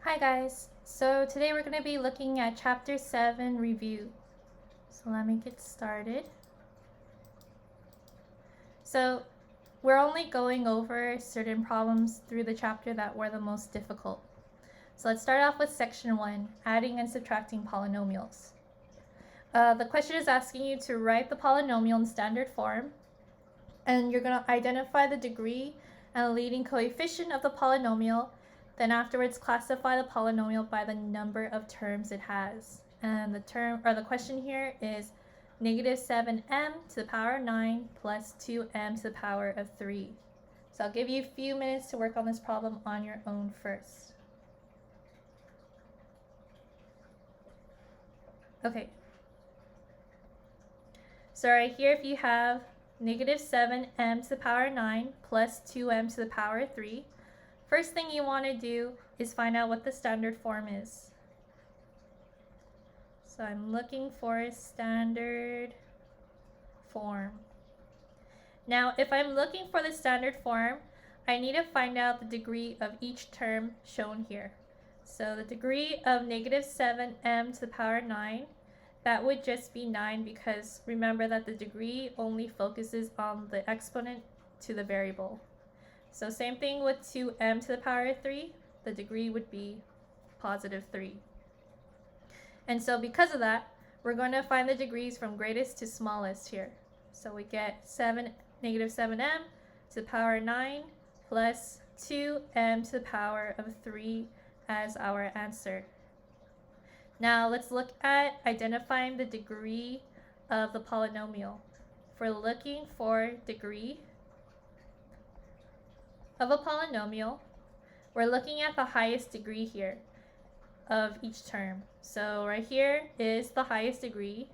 Hi guys, so today we're going to be looking at chapter 7 review. So let me get started. So we're only going over certain problems through the chapter that were the most difficult. So let's start off with section 1, adding and subtracting polynomials. The question is asking you to write the polynomial in standard form, and you're going to identify the degree and the leading coefficient of the polynomial. Then afterwards classify the polynomial by the number of terms it has. And the question here is negative 7m to the power of 9 plus 2m to the power of 3. So I'll give you a few minutes to work on this problem on your own first. Okay. So right here, if you have negative 7m to the power of 9 plus 2m to the power of 3, first thing you want to do is find out what the standard form is. So I'm looking for a standard form. Now, if I'm looking for the standard form, I need to find out the degree of each term shown here. So the degree of negative 7m to the power of 9, that would just be 9 because remember that the degree only focuses on the exponent to the variable. So same thing with 2m to the power of 3, the degree would be positive 3. And so because of that, we're going to find the degrees from greatest to smallest here. So we get negative 7m to the power of 9 plus 2m to the power of 3 as our answer. Now let's look at identifying the degree of the polynomial. If we're looking for degree of a polynomial, we're looking at the highest degree here of each term. So right here is the highest degree.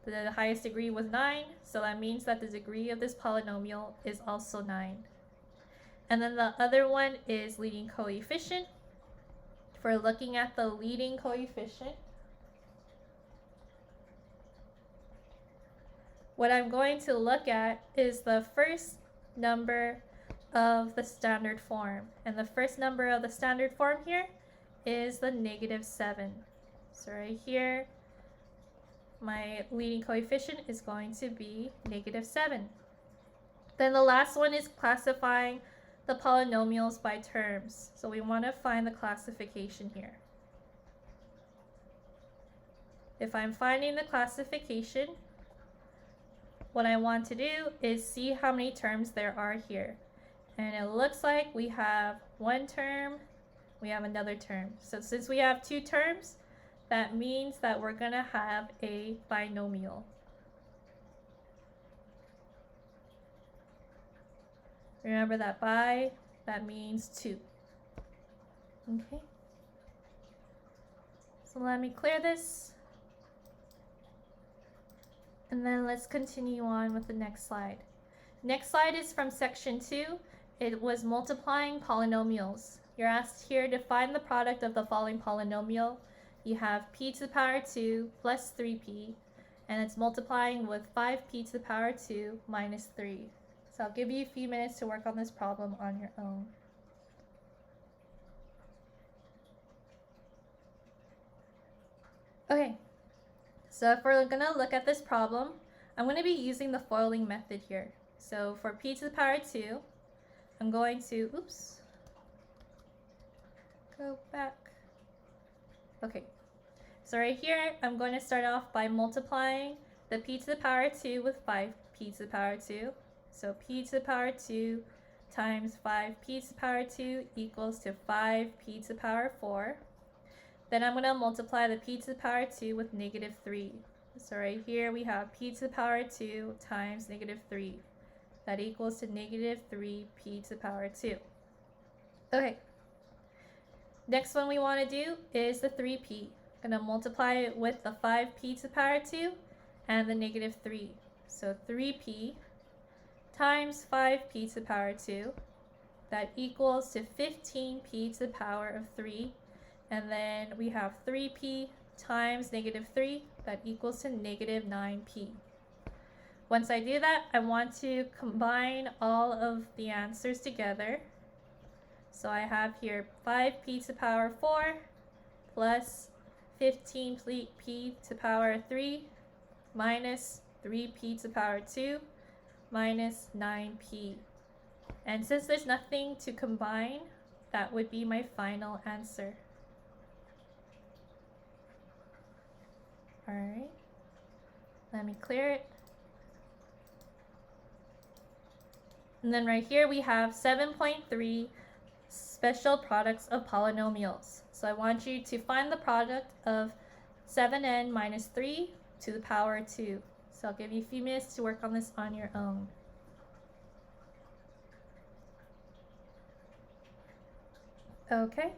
The highest degree was 9, so that means that the degree of this polynomial is also 9. And then the other one is leading coefficient. If we're looking at the leading coefficient, what I'm going to look at is the first number of the standard form. And the first number of the standard form here is the negative 7. So right here, my leading coefficient is going to be negative 7. Then the last one is classifying the polynomials by terms. So we want to find the classification here. If I'm finding the classification, what I want to do is see how many terms there are here. And it looks like we have one term, we have another term. So since we have two terms, that means that we're going to have a binomial. Remember that that means 2. Okay. So let me clear this. And then let's continue on with the next slide. Next slide is from section 2. It was multiplying polynomials. You're asked here to find the product of the following polynomial. You have p to the power 2 plus 3p, and it's multiplying with 5p to the power 2 minus 3. So I'll give you a few minutes to work on this problem on your own. Okay, so if we're going to look at this problem, I'm going to be using the foiling method here. So for p to the power 2, I'm going to, go back. Okay, so right here, I'm going to start off by multiplying the p to the power 2 with 5p to the power 2. So p to the power 2 times 5p to the power 2 equals to 5p to the power 4. Then I'm going to multiply the p to the power 2 with negative 3. So right here we have p to the power 2 times negative 3. That equals to negative 3p to the power 2. Okay. Next one we want to do is the 3p. I'm going to multiply it with the 5p to the power 2 and the negative 3. So 3p times 5p to the power 2. That equals to 15p to the power of 3. And then we have 3p times negative 3. That equals to negative 9p. Once I do that, I want to combine all of the answers together. So I have here 5p to the power 4 plus 15p to the power 3 minus 3p to the power 2 minus 9p. And since there's nothing to combine, that would be my final answer. Alright, let me clear it. And then right here we have 7.3 special products of polynomials. So I want you to find the product of 7n minus 3 to the power 2. So I'll give you a few minutes to work on this on your own. Okay,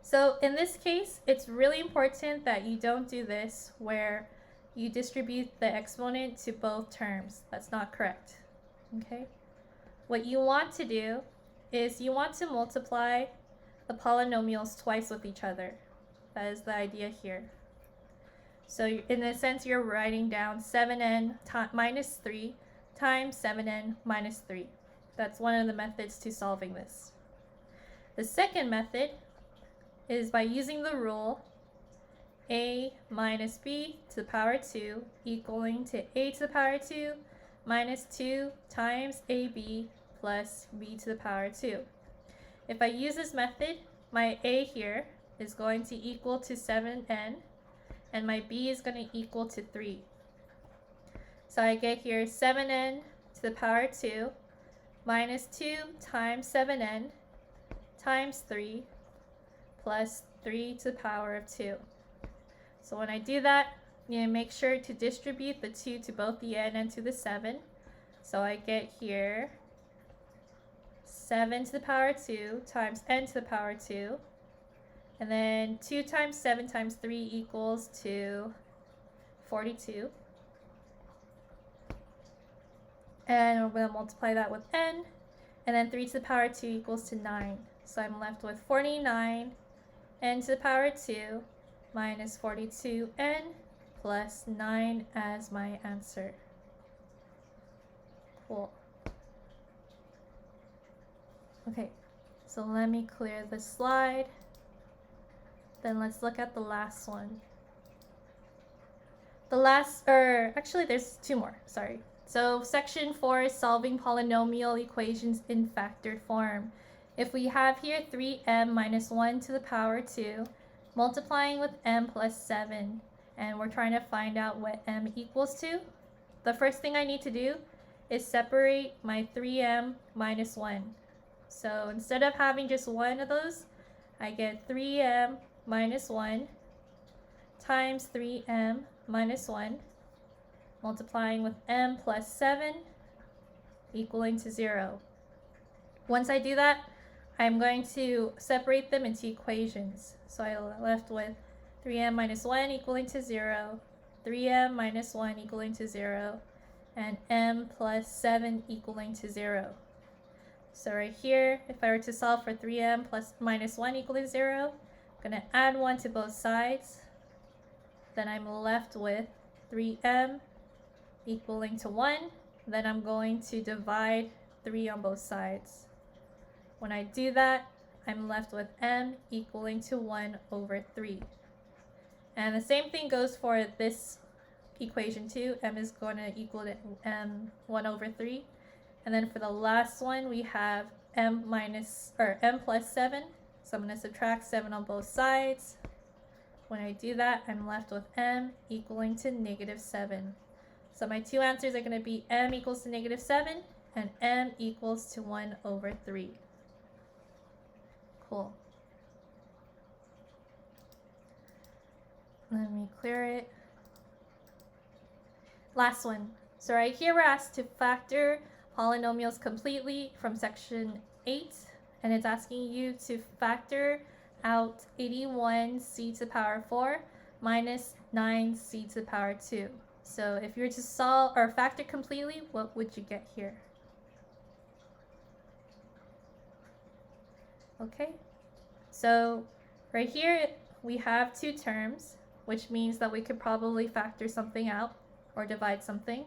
so in this case, it's really important that you don't do this where you distribute the exponent to both terms. That's not correct. Okay, what you want to do is you want to multiply the polynomials twice with each other. That is the idea here. So in a sense, you're writing down 7n minus 3 times 7n minus 3. That's one of the methods to solving this. The second method is by using the rule a minus b to the power 2 equaling to a to the power 2 minus 2 times ab plus b to the power 2. If I use this method, my a here is going to equal to 7n and my b is going to equal to 3. So I get here 7n to the power 2 minus 2 times 7n times 3 plus 3 to the power of 2. So when I do that, you make sure to distribute the 2 to both the n and to the 7. So I get here 7 to the power 2 times n to the power 2. And then 2 times 7 times 3 equals to 42. And we're going to multiply that with n. And then 3 to the power 2 equals to 9. So I'm left with 49 n to the power 2 minus 42n plus 9 as my answer. Cool. Okay, so let me clear the slide. Then let's look at the last one. Actually there's two more, sorry. So section 4 is solving polynomial equations in factored form. If we have here 3m minus 1 to the power 2, multiplying with m plus 7, and we're trying to find out what m equals to, the first thing I need to do is separate my 3m minus 1. So instead of having just one of those, I get 3m minus 1 times 3m minus 1, multiplying with m plus 7, equaling to 0. Once I do that, I'm going to separate them into equations. So I'm left with 3m minus 1 equaling to 0, 3m minus 1 equaling to 0, and m plus 7 equaling to 0. So right here, if I were to solve for 3m plus minus 1 equaling 0, I'm going to add 1 to both sides. Then I'm left with 3m equaling to 1. Then I'm going to divide 3 on both sides. When I do that, I'm left with m equaling to 1 over 3. And the same thing goes for this equation too. M is going to equal to 1 over 3. And then for the last one, we have m plus 7. So I'm going to subtract 7 on both sides. When I do that, I'm left with m equaling to negative 7. So my two answers are going to be m equals to negative 7 and m equals to 1 over 3. Cool. Let me clear it. Last one. So right here we're asked to factor polynomials completely from section 8, and it's asking you to factor out 81c to the power 4 minus 9c to the power 2. So if you were to solve or factor completely, what would you get here? Okay, so right here we have two terms, which means that we could probably factor something out or divide something.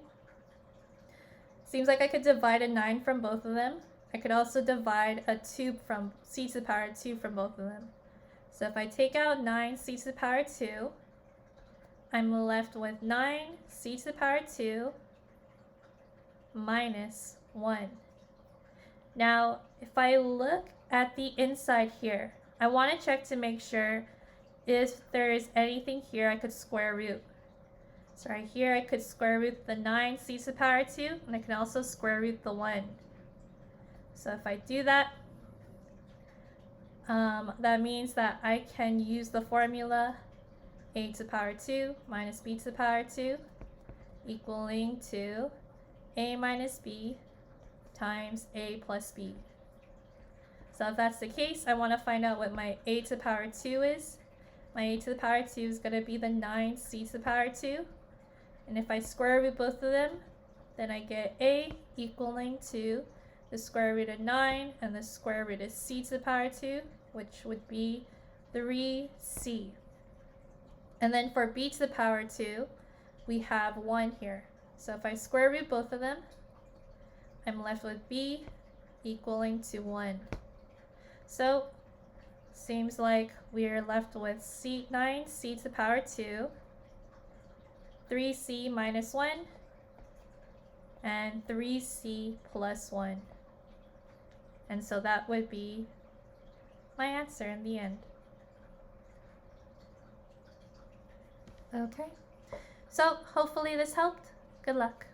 Seems like I could divide a 9 from both of them. I could also divide a 2 from c to the power 2 from both of them. So if I take out 9c to the power 2, I'm left with 9c to the power 2 minus 1. Now, if I look at the inside here, I want to check to make sure if there is anything here I could square root. So right here I could square root the 9c to the power 2, and I can also square root the 1. So if I do that, that means that I can use the formula a to the power 2 minus b to the power 2 equaling to a minus b times a plus b. So if that's the case, I want to find out what my a to the power 2 is. My a to the power 2 is going to be the 9c to the power 2. And if I square root both of them, then I get a equaling to the square root of 9 and the square root of c to the power 2, which would be 3c. And then for b to the power 2, we have 1 here. So if I square root both of them, I'm left with b equaling to 1. So seems like we're left with 9c to the power 2, 3c minus 1, and 3c plus 1. And so that would be my answer in the end. Okay, so hopefully this helped. Good luck.